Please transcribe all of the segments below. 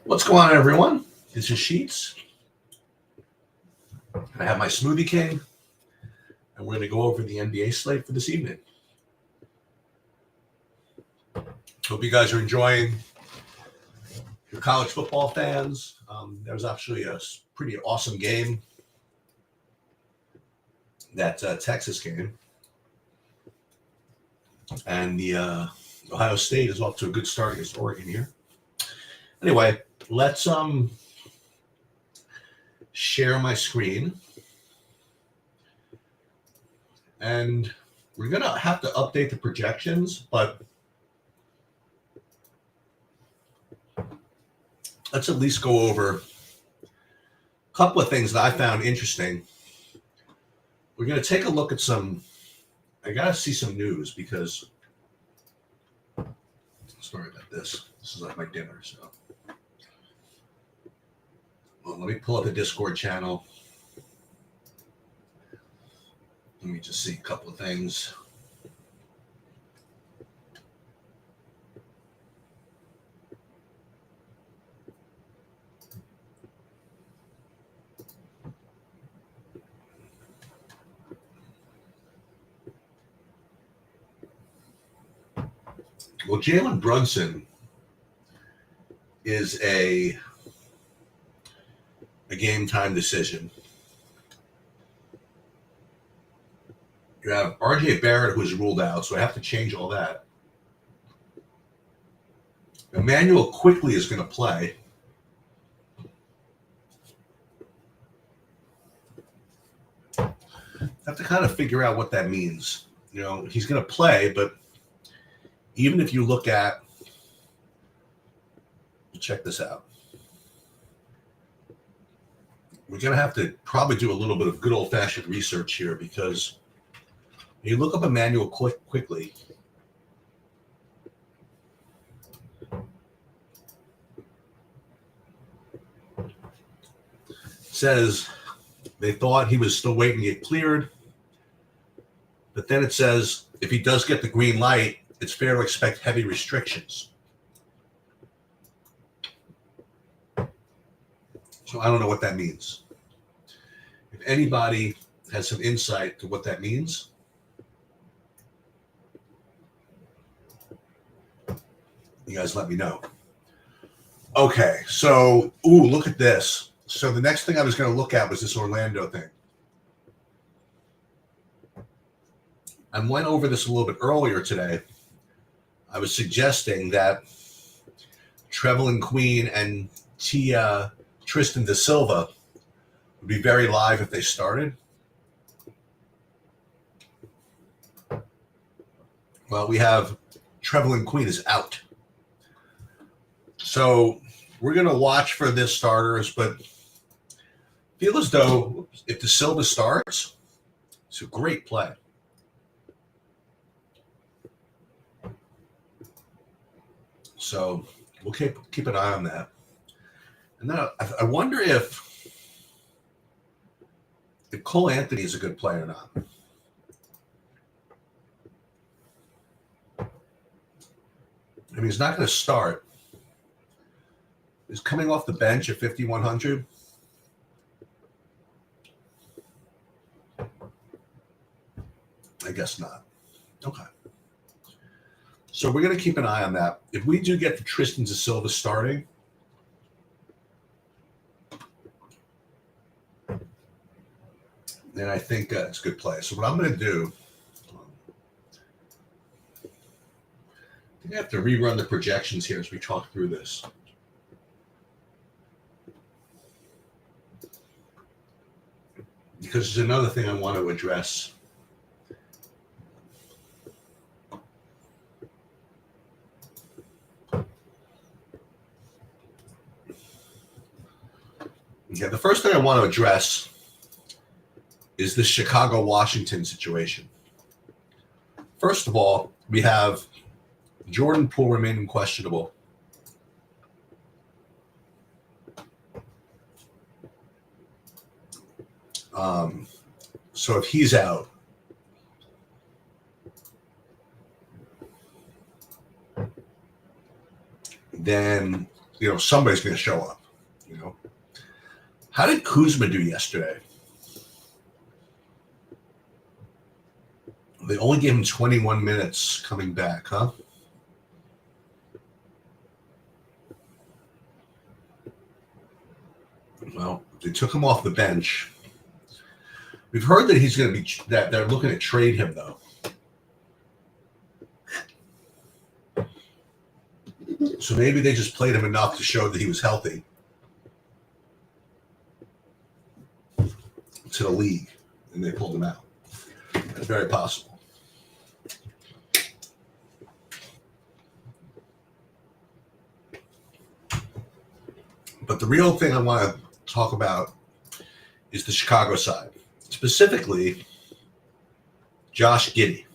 What's going on, everyone? This is Sheets. I have my Smoothie King, and we're going to go over the NBA slate for this evening. Hope you guys are enjoying your college football fans. There was actually a pretty awesome game, that Texas game, and the Ohio State is off to a good start against Oregon here. Anyway, let's share my screen, and we're going to have to update the projections, but let's at least go over a couple of things that I found interesting. We're going to take a look at I got to see some news because, sorry about this. This is like my dinner, so. Well, let me pull up the Discord channel. Let me just see a couple of things. Well, Jalen Brunson is a game time decision. You have RJ Barrett, who is ruled out, so I have to change all that. Emmanuel Quickly is going to play. I have to kind of figure out what that means. You know, he's going to play, but even if you look at, check this out. We're going to have to probably do a little bit of good old-fashioned research here because you look up Emmanuel Quickly. Says they thought he was still waiting to get cleared, but then it says if he does get the green light, it's fair to expect heavy restrictions. So I don't know what that means. If anybody has some insight to what that means, you guys let me know. Okay, so, look at this. So the next thing I was going to look at was this Orlando thing. I went over this a little bit earlier today. I was suggesting that Trevelin Queen and Tristan Da Silva would be very live if they started. Well, we have Trevelin Queen is out. So we're going to watch for this starters, but feel as though if Da Silva starts, it's a great play. So we'll keep an eye on that. And then I wonder if Cole Anthony is a good player or not. I mean, he's not going to start. He's coming off the bench at 5,100. I guess not. Okay. So we're going to keep an eye on that. If we do get the Tristan Da Silva starting, then I think it's a good play. So what I'm going to do, I think I have to rerun the projections here as we talk through this. Because there's another thing I want to address. Yeah, the first thing I want to address is the Chicago-Washington situation. First of all, we have Jordan Poole remaining questionable. So if he's out, then somebody's going to show up. How did Kuzma do yesterday? They only gave him 21 minutes coming back, huh? Well, they took him off the bench. We've heard that he's going to be that they're looking to trade him, though. So maybe they just played him enough to show that he was healthy to the league, and they pulled him out. That's very possible. But the real thing I want to talk about is the Chicago side, specifically Josh Giddey.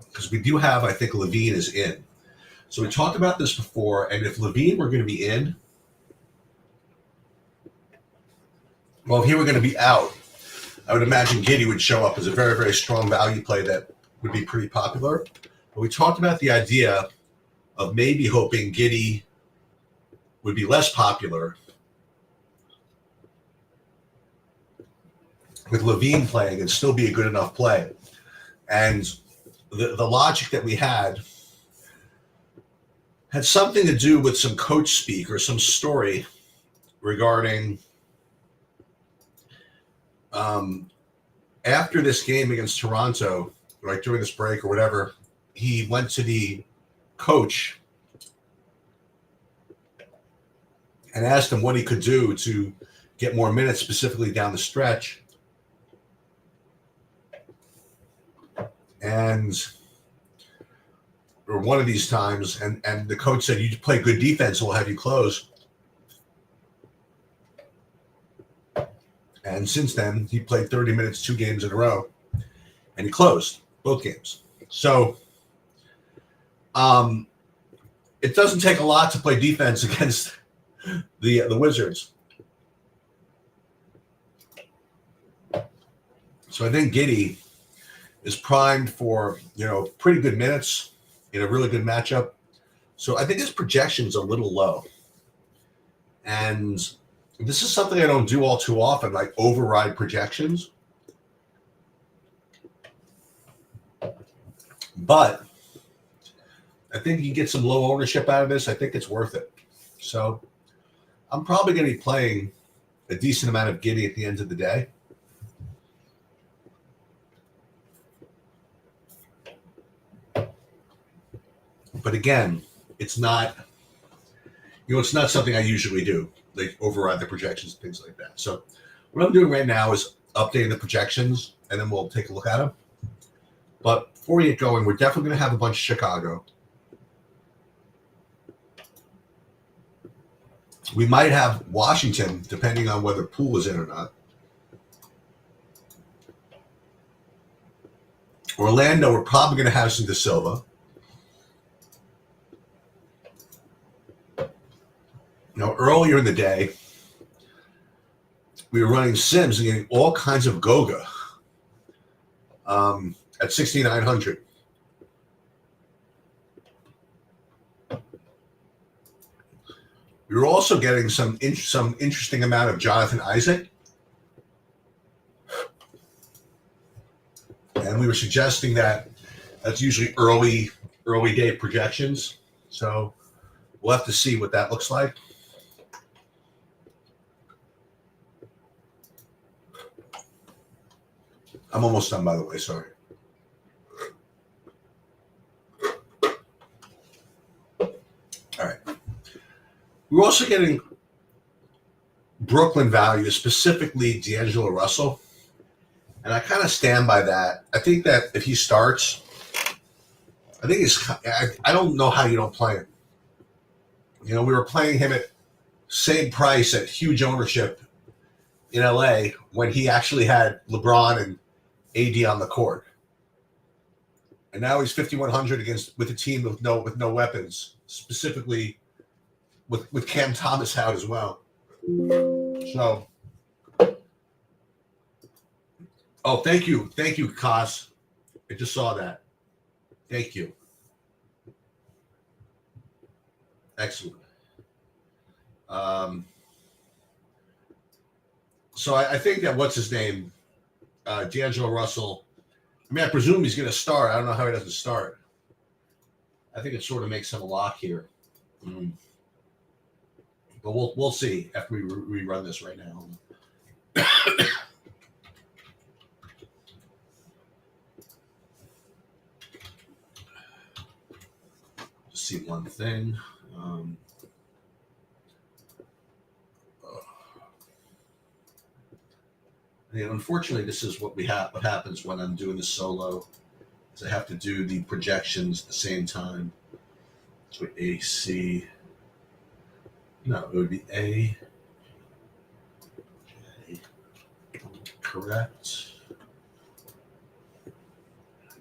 Because we do have, I think, Levine is in. So we talked about this before, and if Levine were going to be in, well, if he were going to be out, I would imagine Giddey would show up as a very, very strong value play that would be pretty popular. But we talked about the idea of maybe hoping Giddey would be less popular with Levine playing and still be a good enough play. And the logic that we had something to do with some coach speak or some story regarding after this game against Toronto, like during this break or whatever, he went to the coach and asked him what he could do to get more minutes, specifically down the stretch. Or one of these times, and the coach said, "You play good defense, we'll have you close." And since then, he played 30 minutes, 2 games in a row, and he closed both games. So it doesn't take a lot to play defense against the Wizards. So I think Giddey is primed for, pretty good minutes in a really good matchup. So I think his projection's a little low. And this is something I don't do all too often, like override projections. But I think you get some low ownership out of this. I think it's worth it. So I'm probably going to be playing a decent amount of Giddey at the end of the day. But again, it's not something I usually do, like override the projections and things like that. So what I'm doing right now is updating the projections, and then we'll take a look at them. But before we get going, we're definitely going to have a bunch of Chicago. We might have Washington, depending on whether Poole is in or not. Orlando, we're probably going to have some De Silva. Earlier in the day, we were running Sims and getting all kinds of Goga at 6,900. We were also getting some interesting amount of Jonathan Isaac. And we were suggesting that that's usually early day projections. So we'll have to see what that looks like. I'm almost done, by the way. Sorry. All right. We're also getting Brooklyn value, specifically D'Angelo Russell. And I kind of stand by that. I think that if he starts, I don't know how you don't play him. We were playing him at same price at huge ownership in LA when he actually had LeBron and AD on the court, and now he's 5,100 with a team with no weapons, specifically with Cam Thomas out as well. So, thank you, Kaz. I just saw that. Thank you. Excellent. So I think that what's his name, D'Angelo Russell. I mean, I presume he's going to start. I don't know how he doesn't start. I think it sort of makes him a lock here. But we'll see after we rerun this right now. Just see one thing. Unfortunately, this is what what happens when I'm doing this solo. Is I have to do the projections at the same time. So A, C. No, it would be A. J. Correct.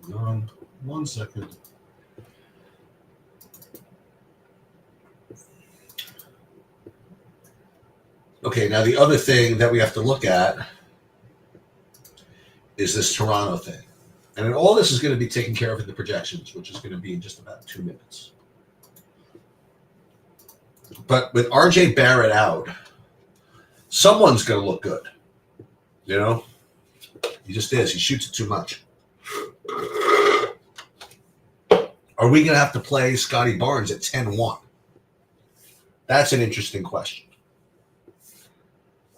Hang on 1 second. Okay, now the other thing that we have to look at is this Toronto thing. And all this is going to be taken care of in the projections, which is going to be in just about 2 minutes. But with RJ Barrett out, someone's going to look good. You know? He just is. He shoots it too much. Are we going to have to play Scotty Barnes at 10-1? That's an interesting question.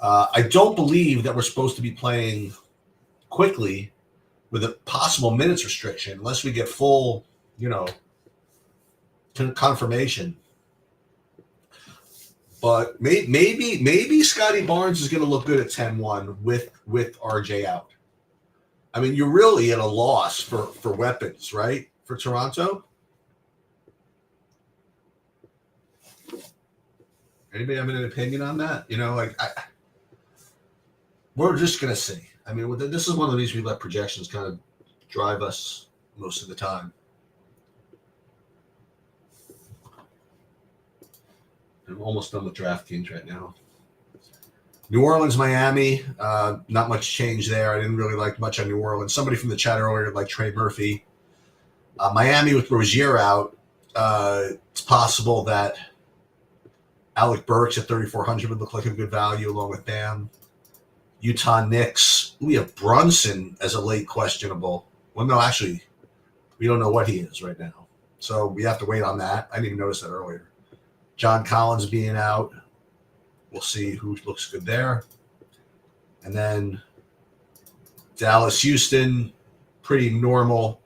I don't believe that we're supposed to be playing quickly with a possible minutes restriction unless we get full, confirmation. But maybe Scotty Barnes is going to look good at 10-1 with RJ out. I mean, you're really at a loss for weapons, right? For Toronto. Anybody have an opinion on that? We're just going to see. I mean, this is one of these we let projections kind of drive us most of the time. I'm almost done with DraftKings right now. New Orleans, Miami, not much change there. I didn't really like much on New Orleans. Somebody from the chat earlier like Trey Murphy. Miami with Rozier out, it's possible that Alec Burks at 3,400 would look like a good value along with Bam. Utah Knicks, we have Brunson as a late questionable. Well, no, actually, we don't know what he is right now. So we have to wait on that. I didn't even notice that earlier. John Collins being out. We'll see who looks good there. And then Dallas, Houston, pretty normal.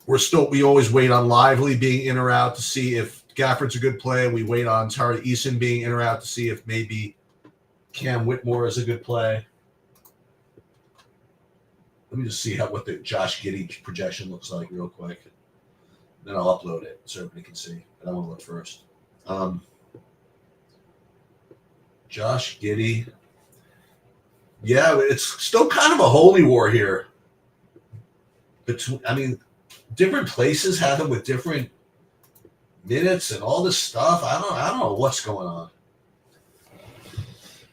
We always wait on Lively being in or out to see if Gafford's a good play. We wait on Tari Eason being in or out to see if maybe Cam Whitmore is a good play. Let me just see what the Josh Giddey projection looks like real quick. Then I'll upload it so everybody can see. But I want to look first. Josh Giddey. Yeah, it's still kind of a holy war here. Different places have him with different minutes and all this stuff. I don't know what's going on.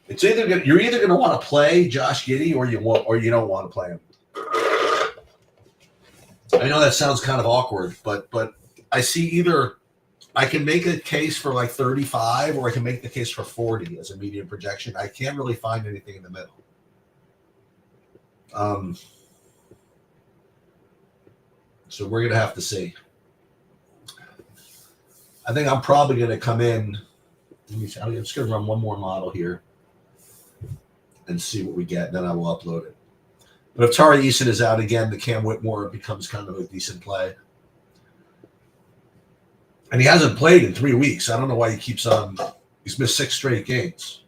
It's you're either going to want to play Josh Giddey or you don't want to play him. I know that sounds kind of awkward, but I see either I can make a case for like 35 or I can make the case for 40 as a median projection. I can't really find anything in the middle. So we're going to have to see. I think I'm probably going to come in. I'm just going to run one more model here and see what we get. And then I will upload it. But if Tari Eason is out again, the Cam Whitmore becomes kind of a decent play. And he hasn't played in 3 weeks. I don't know why he keeps on. He's missed 6 straight games.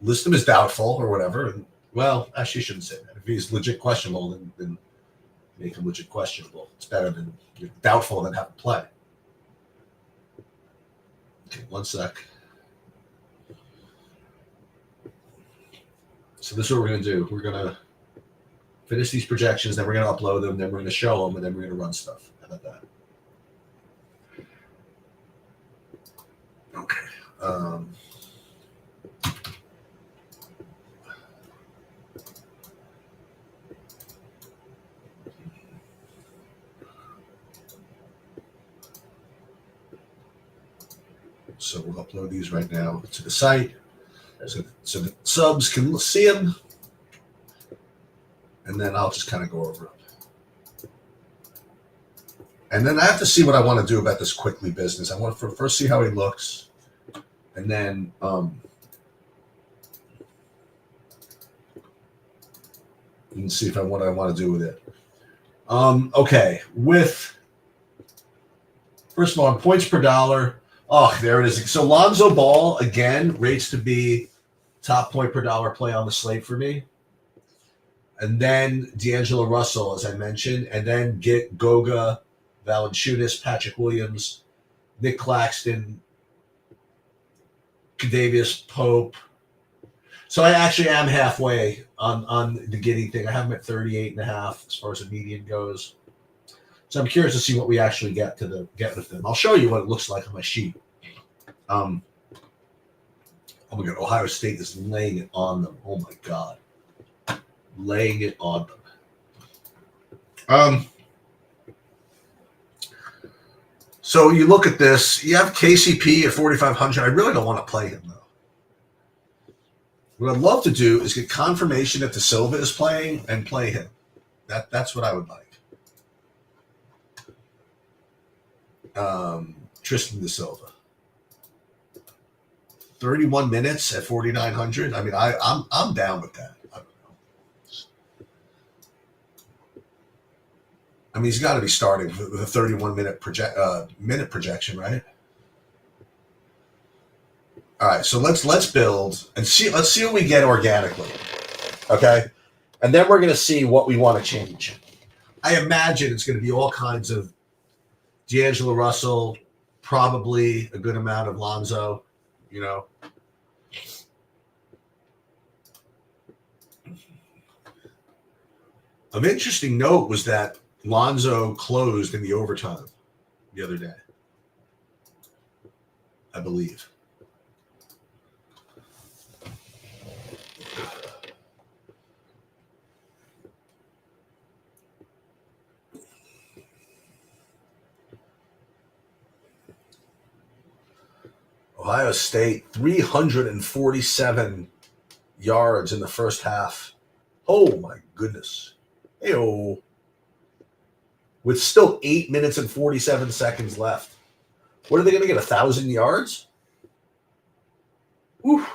List him as doubtful or whatever. And, well, actually, I shouldn't say that. If he's legit questionable, then make him legit questionable. It's better than doubtful than have to play. Okay, 1 sec. So this is what we're going to do. We're going to finish these projections, then we're going to upload them, then we're going to show them, and then we're going to run stuff. How about that? Okay. So we'll upload these right now to the site so the subs can see them. And then I'll just kind of go over it. And then I have to see what I want to do about this Quickly business. I want to first see how he looks. And then you can see what I want to do with it. Okay, first of all, on points per dollar. Oh, there it is. So Lonzo Ball, again, rates to be top point per dollar play on the slate for me. And then D'Angelo Russell, as I mentioned. And then get Goga, Valanciunas, Patrick Williams, Nick Claxton, Kadavius Pope. So I actually am halfway on the Giddey thing. I have him at 38.5 as far as the median goes. So I'm curious to see what we actually get with them. I'll show you what it looks like on my sheet. Oh my God, Ohio State is laying it on them. Oh my God. Laying it on them. So you look at this, you have KCP at 4,500. I really don't want to play him though. What I'd love to do is get confirmation that De Silva is playing and play him. That's what I would like. Tristan De Silva. 31 minutes at 4,900. I mean, I'm down with that. I don't know. I mean, he's got to be starting with a 31-minute minute projection, right? All right, so let's build and see. Let's see what we get organically, okay? And then we're going to see what we want to change. I imagine it's going to be all kinds of D'Angelo Russell, probably a good amount of Lonzo, you know. An interesting note was that Lonzo closed in the overtime the other day, I believe. Ohio State, 347 yards in the first half. Oh, my goodness. Hey-oh. With still 8 minutes and 47 seconds left. What are they going to get, 1,000 yards? Whew.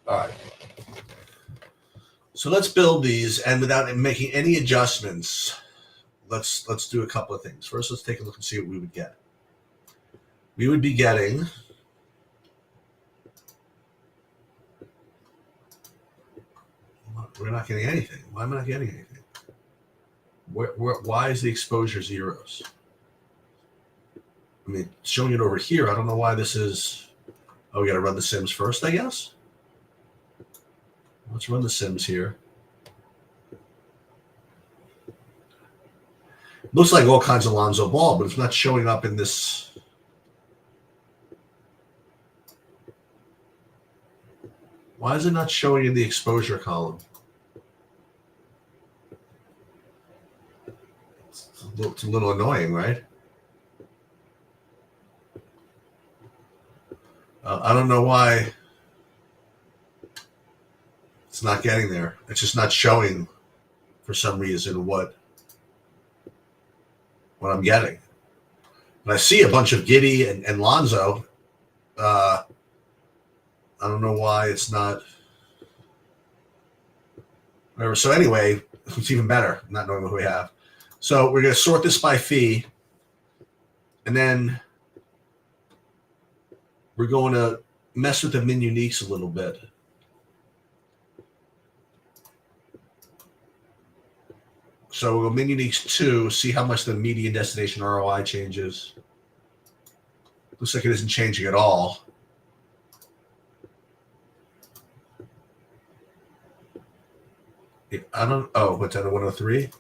All right. So let's build these, and without making any adjustments, let's do a couple of things. First, let's take a look and see what we would get. We would be getting we're not getting anything. Why am I not getting anything? Why is the exposure zeros? I mean, showing it over here, I don't know why this is. Oh, we got to run the Sims first, I guess. Let's run the Sims here. Looks like all kinds of Lonzo Ball, but it's not showing up in this. Why is it not showing in the exposure column? It's a little annoying, right? I don't know why it's not getting there. It's just not showing for some reason what I'm getting. And I see a bunch of Giddey and Lonzo. I don't know why it's not. Whatever. So anyway, it's even better not knowing what we have. So we're going to sort this by fee. And then we're going to mess with the min uniques a little bit. So we'll go min uniques 2, see how much the median destination ROI changes. Looks like it isn't changing at all. I don't. Oh, what's that? A 103.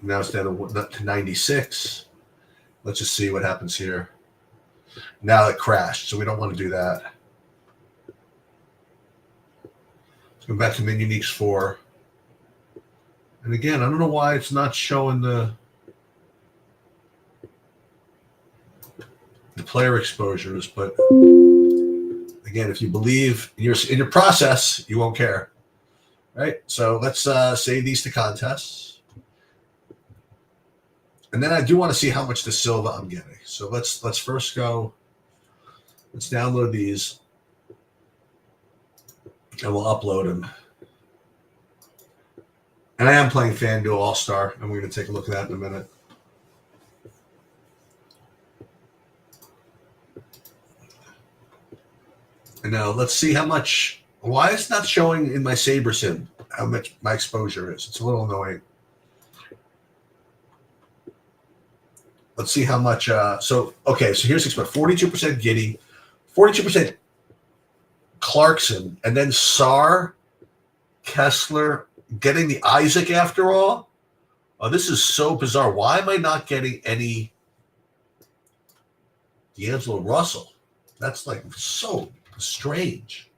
Now it's down to 96. Let's just see what happens here. Now it crashed, so we don't want to do that. Let's go back to Min Uniques 4. And again, I don't know why it's not showing the player exposures, but again, if you believe in your process, you won't care. Right? So let's save these to contests. And then I do want to see how much the Silva I'm getting. So let's first go. Let's download these. And we'll upload them. And I am playing FanDuel All-Star, and we're going to take a look at that in a minute. And now let's see how much. Why it's not showing in my SaberSim how much my exposure is. It's a little annoying. Let's see how much. So here's exposure: 42% Giddy, 42% Clarkson, and then Sarr, Kessler, getting the Isaac after all. Oh, this is so bizarre. Why am I not getting any D'Angelo Russell? That's like so strange.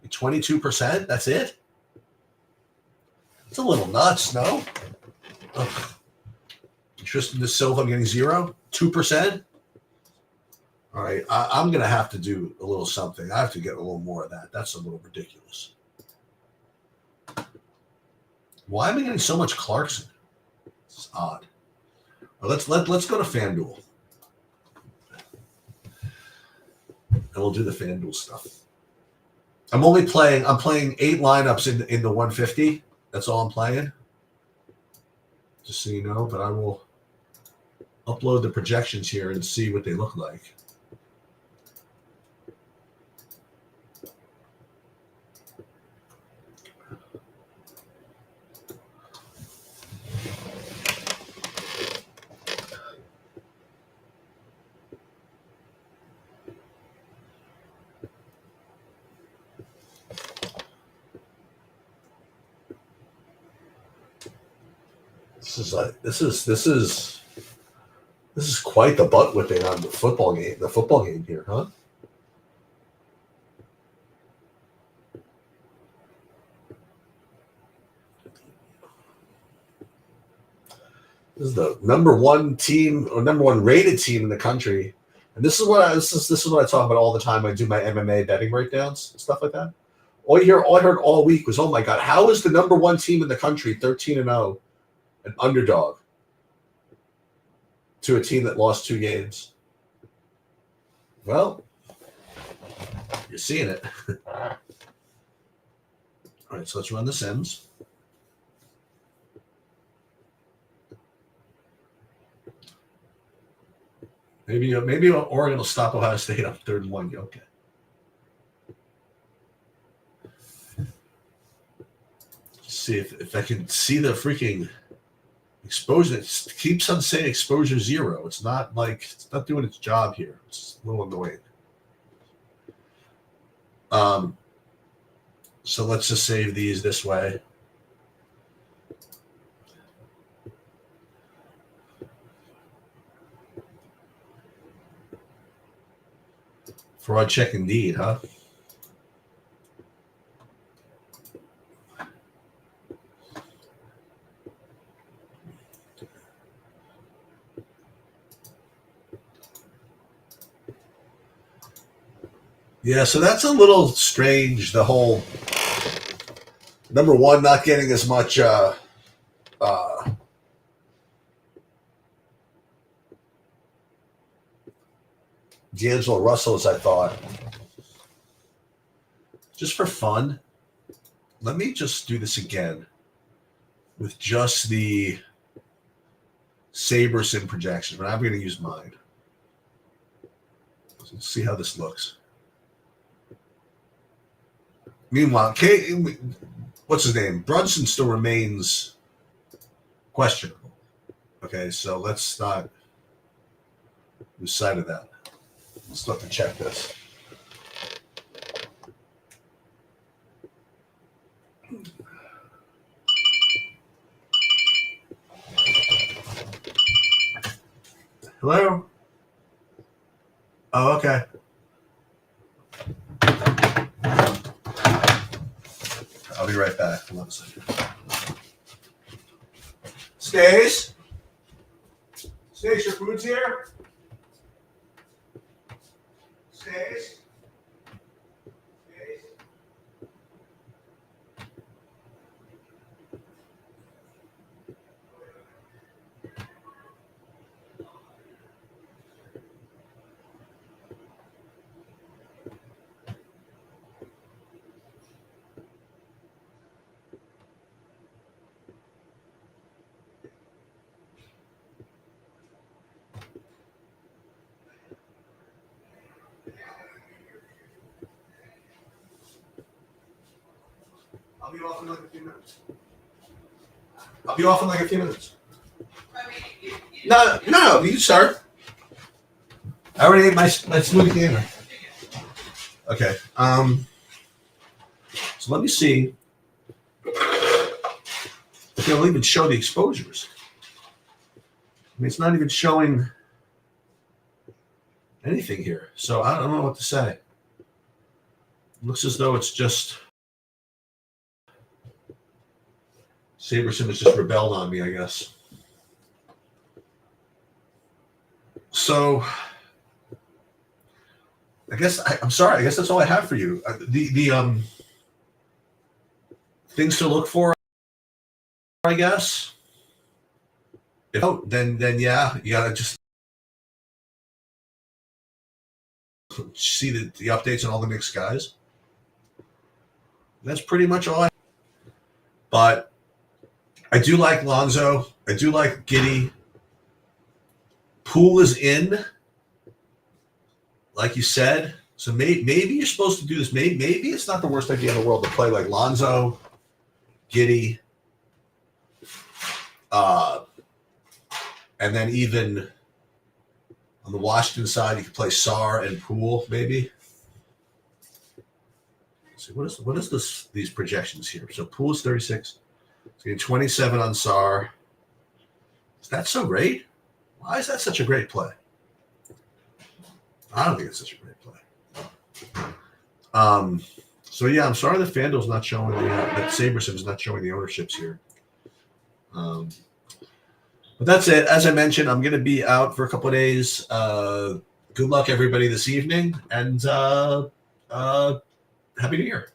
22%? That's it? It's a little nuts, no? Ugh. Tristan De Silva, I'm getting 0? 2%? All right, I'm going to have to do a little something. I have to get a little more of that. That's a little ridiculous. Why am I getting so much Clarkson? It's odd. Well, let's go to FanDuel. And we'll do the FanDuel stuff. I'm playing 8 lineups in the 150. That's all I'm playing. Just so you know, but I will upload the projections here and see what they look like. This is quite the butt whipping on the football game. The football game here, huh? This is the number one team or number one rated team in the country, and this is what I talk about all the time. I do my MMA betting breakdowns and stuff like that. All I heard all week was, "Oh my God, how is the number one team in the country 13-0, an underdog to a team that lost 2 games?" Well, you're seeing it. All right, so let's run the Sims. Maybe Oregon will stop Ohio State on 3rd and 1. Okay. See if I can see the freaking exposure. It keeps on saying exposure 0. It's not doing its job here. It's a little annoying. So let's just save these this way. Fraud check indeed, huh? Yeah, so that's a little strange, the whole number one not getting as much D'Angelo Russell as I thought. Just for fun, let me just do this again with just the SaberSim projection, but I'm going to use mine. Let's see how this looks. Meanwhile, what's his name? Brunson still remains questionable. Okay, so let's not lose sight of that. Let's have to check this. Hello? Oh, okay. I'll be right back. Hold on a second. Stace? Stace, your food's here? Stace? Stace? I'll be off in like a few minutes. I'll be off in like a few minutes. No, you start. I already ate my smoothie dinner. Okay. So let me see if it'll even show the exposures. I mean, it's not even showing anything here, so I don't know what to say. It looks as though it's just Saberson has just rebelled on me, I guess. So I guess I'm sorry. I guess that's all I have for you. The things to look for, I guess. Then yeah, you gotta just see the updates on all the mixed guys. That's pretty much all I have. But I do like Lonzo. I do like Giddey. Poole is in, like you said. So maybe you're supposed to do this. Maybe it's not the worst idea in the world to play like Lonzo, Giddey, and then even on the Washington side, you could play Sarr and Poole, maybe. Let's see, what is these projections here? So Poole is 36. So you get 27 on Sarr. Is that so great? Why is that such a great play? I don't think it's such a great play. So yeah, I'm sorry that FanDuel's not showing that Saberson is not showing the ownerships here. But that's it. As I mentioned, I'm going to be out for a couple of days. Good luck, everybody, this evening, and Happy New Year.